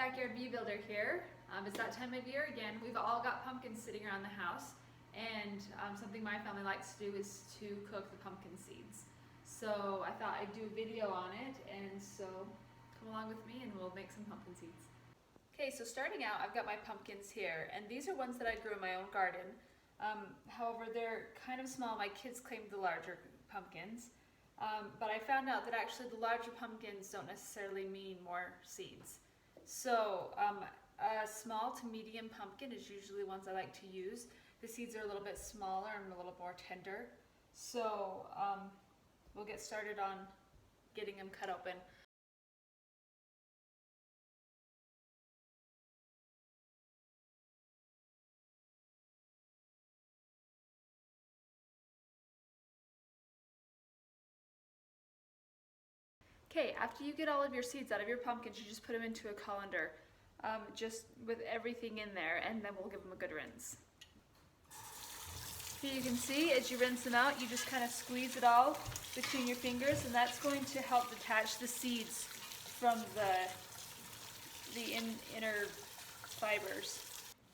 Backyard Bee Builder here. It's that time of year again. We've all got pumpkins sitting around the house, and something my family likes to do is to cook the pumpkin seeds. So I thought I'd do a video on it, and so come along with me and we'll make some pumpkin seeds. Okay, so starting out, I've got my pumpkins here, and these are ones that I grew in my own garden. However, they're kind of small. My kids claimed the larger pumpkins, but I found out that actually the larger pumpkins don't necessarily mean more seeds. So a small to medium pumpkin is usually ones I like to use. The seeds are a little bit smaller and a little more tender. So we'll get started on getting them cut open. Okay, after you get all of your seeds out of your pumpkins, you just put them into a colander, just with everything in there, and then we'll give them a good rinse. Here you can see, as you rinse them out, you just kind of squeeze it all between your fingers, and that's going to help detach the seeds from the inner fibers.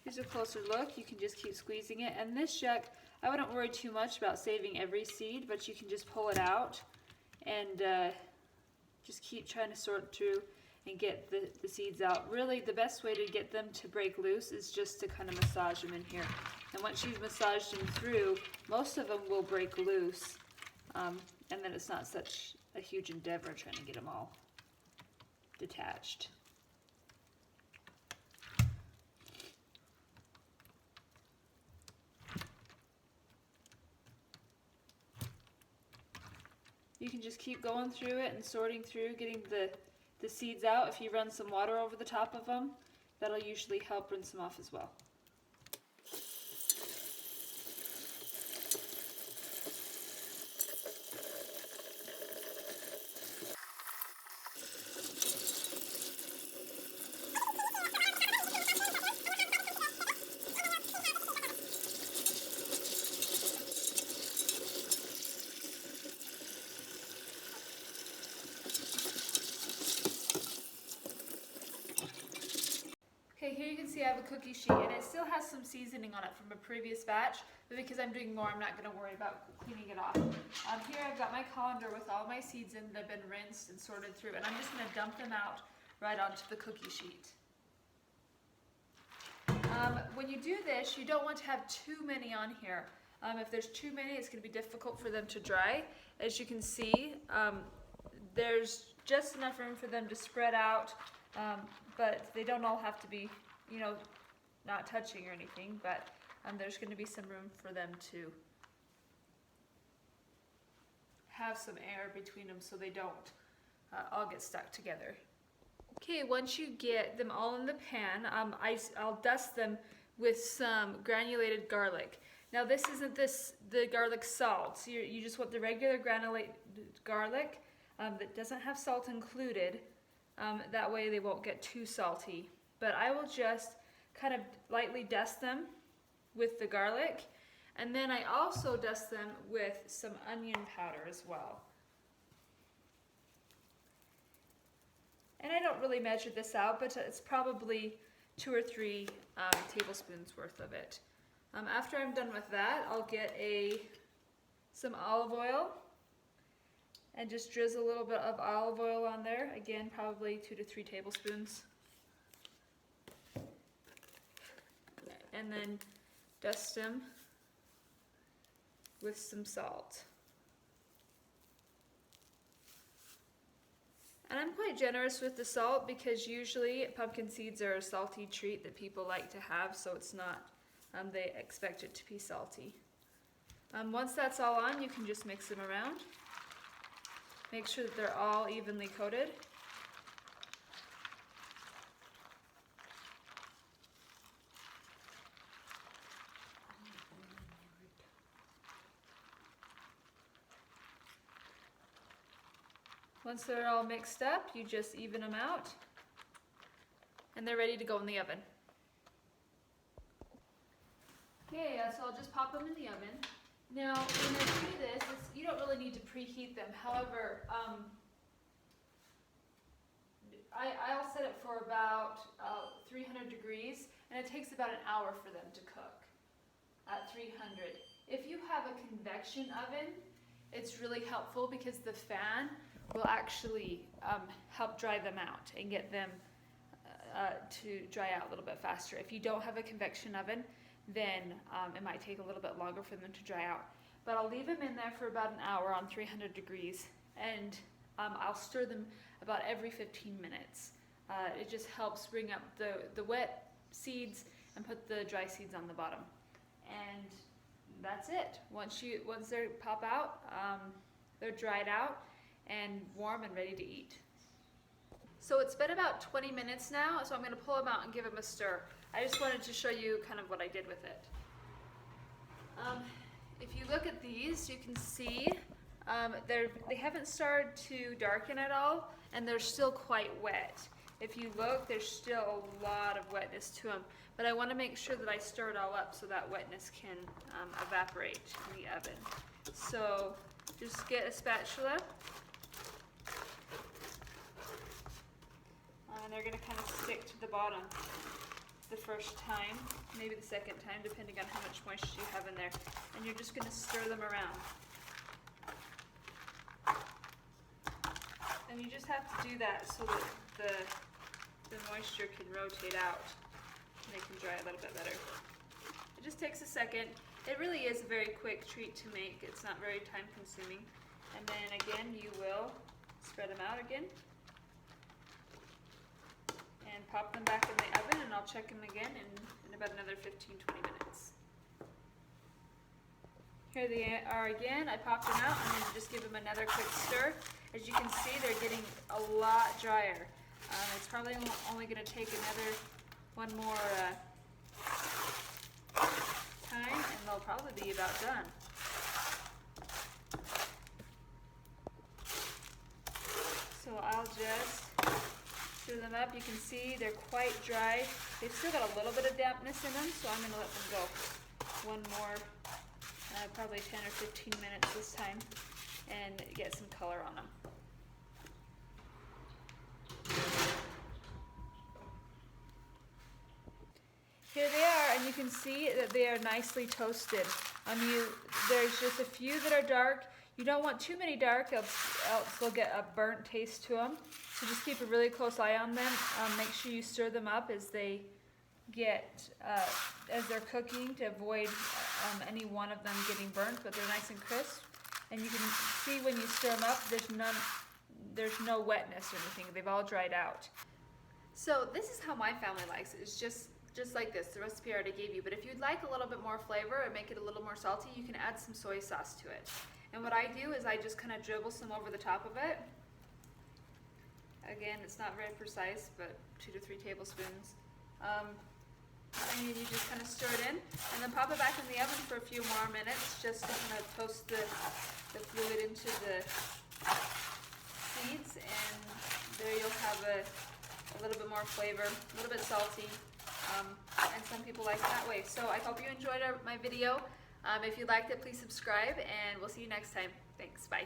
Here's a closer look. You can just keep squeezing it, and this jug, I wouldn't worry too much about saving every seed, but you can just pull it out and just keep trying to sort through and get the seeds out. Really, the best way to get them to break loose is just to kind of massage them in here. And once you've massaged them through, most of them will break loose, and then it's not such a huge endeavor trying to get them all detached. You can just keep going through it and sorting through, getting the seeds out. If you run some water over the top of them, that'll usually help rinse them off as well. Okay, here you can see I have a cookie sheet, and it still has some seasoning on it from a previous batch, but because I'm doing more, I'm not going to worry about cleaning it off. Here I've got my colander with all my seeds in that have been rinsed and sorted through, and I'm just going to dump them out right onto the cookie sheet. When you do this, you don't want to have too many on here. If there's too many, it's going to be difficult for them to dry. As you can see, there's just enough room for them to spread out. But they don't all have to be, not touching or anything, but there's going to be some room for them to have some air between them so they don't all get stuck together. Okay, once you get them all in the pan, I'll dust them with some granulated garlic. Now this isn't the garlic salt, so you just want the regular granulated garlic that doesn't have salt included. That way they won't get too salty. But I will just kind of lightly dust them with the garlic, and then I also dust them with some onion powder as well. And I don't really measure this out, but it's probably 2 or 3 tablespoons worth of it. After I'm done with that, I'll get some olive oil and just drizzle a little bit of olive oil on there. Again, probably 2 to 3 tablespoons. And then dust them with some salt. And I'm quite generous with the salt because usually pumpkin seeds are a salty treat that people like to have, so it's not, they expect it to be salty. Once that's all on, you can just mix them around. Make sure that they're all evenly coated. Once they're all mixed up, you just even them out, and they're ready to go in the oven. Okay, so I'll just pop them in the oven. Now, when I do this, you don't really need to preheat them. However, I'll set it for about 300 degrees, and it takes about an hour for them to cook at 300. If you have a convection oven, it's really helpful because the fan will actually help dry them out and get them to dry out a little bit faster. If you don't have a convection oven, then it might take a little bit longer for them to dry out. But I'll leave them in there for about an hour on 300 degrees, and I'll stir them about every 15 minutes. It just helps bring up the wet seeds and put the dry seeds on the bottom. And that's it. Once they pop out, they're dried out and warm and ready to eat. So it's been about 20 minutes now, so I'm going to pull them out and give them a stir. I just wanted to show you kind of what I did with it. If you look at these, you can see they haven't started to darken at all, and they're still quite wet. If you look, there's still a lot of wetness to them, but I want to make sure that I stir it all up so that wetness can evaporate in the oven. So just get a spatula, and they're going to kind of stick to the bottom the first time, maybe the second time, depending on how much moisture you have in there. And you're just going to stir them around. And you just have to do that so that the moisture can rotate out and they can dry a little bit better. It just takes a second. It really is a very quick treat to make. It's not very time consuming. And then again, you will spread them out again and pop them back in the oven, and I'll check them again in about another 15-20 minutes. Here they are again. I popped them out. I'm going to just give them another quick stir. As you can see, they're getting a lot drier. It's probably only going to take one more time, and they'll probably be about done. So I'll just stir them up. You can see they're quite dry. They've still got a little bit of dampness in them, so I'm going to let them go one more, probably 10 or 15 minutes this time, and get some color on them. Here they are, and you can see that they are nicely toasted. There's just a few that are dark. You don't want too many dark, else they'll get a burnt taste to them. So just keep a really close eye on them. Make sure you stir them up as they as they're cooking, to avoid any one of them getting burnt, but they're nice and crisp. And you can see when you stir them up, there's no wetness or anything. They've all dried out. So this is how my family likes it. It's just like this. The recipe I already gave you. But if you'd like a little bit more flavor and make it a little more salty, you can add some soy sauce to it. And what I do is I just kind of dribble some over the top of it. Again, it's not very precise, but 2 to 3 tablespoons. And you just kind of stir it in, and then pop it back in the oven for a few more minutes, just to kind of toast the fluid into the seeds, and there you'll have a little bit more flavor, a little bit salty, and some people like it that way. So I hope you enjoyed my video. If you liked it, please subscribe, and we'll see you next time. Thanks, bye.